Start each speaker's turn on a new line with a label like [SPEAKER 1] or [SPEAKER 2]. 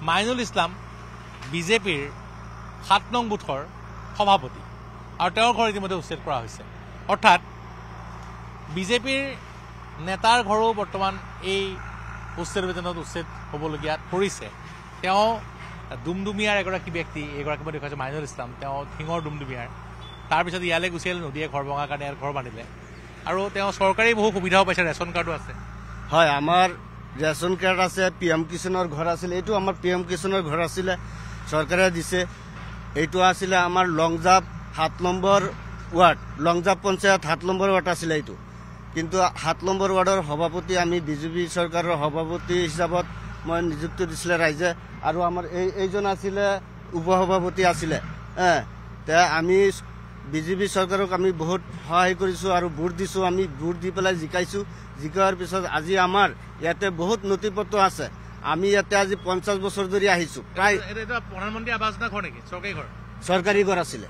[SPEAKER 1] মাইনুল ইছলাম বিজেপিৰ ৭ নং বুথৰ সভাপতি আৰু তেওঁৰ ঘৰ ইতিমধ্যে উচ্ছেদ কৰা হৈছে। অৰ্থাৎ বিজেপিৰ নেতাৰ ঘৰো বৰ্তমান এই উচ্ছেদ অভিযানত উচ্ছেদ হ'বলগীয়াত পৰিছে। তেওঁ ডুমডুমিয়াৰ এগৰাকী ব্যক্তি, এগৰাকী মই দেখুৱাইছোঁ মাইনুল ইছলাম, তেওঁ সিঙৰ ডুমডুমিয়াৰ। তাৰপিছত ইয়ালৈ গুচি আহিলে, নদীয়ে ঘৰ ভঙাৰ কাৰণে ইয়াৰ ঘৰ বান্ধিলে আৰু তেওঁ চৰকাৰী বহু সুবিধাও পাইছে, ৰেচন কাৰ্ডো আছে।
[SPEAKER 2] হয়, আমাৰ ৰেচন কাৰ্ড আছে, PM কিষাণৰ ঘৰ আছিলে, এইটো আমাৰ PM কিষাণৰ ঘৰ আছিলে, চৰকাৰে দিছে। এইটো আছিলে আমাৰ Longjap ৭ number ward, Longjap panchayat ৭ number ward আছিলে এইটো। কিন্তু ৭ নম্বৰ ৱাৰ্ডৰ সভাপতি আমি বিজেপি চৰকাৰৰ সভাপতি হিচাপত মই নিযুক্তি দিছিলে ৰাইজে, আৰু আমাৰ এইজন আছিলে উপসভাপতি আছিলে। আমি বিজেপি চৰকাৰক আমি বহুত সহায় কৰিছোঁ আৰু ভোট দিছোঁ, আমি ভোট দি পেলাই জিকাইছোঁ। জিকাৰ পিছত আজি আমাৰ ইয়াতে বহুত নথি পত্ৰ আছে। আমি ইয়াতে আজি 50 বছৰ ধৰি আহিছোঁ। প্ৰায়
[SPEAKER 1] প্ৰধানমন্ত্ৰী আৱাস যোজনা ঘৰ নেকি? চৰকাৰী ঘৰ?
[SPEAKER 2] চৰকাৰী ঘৰ আছিলে।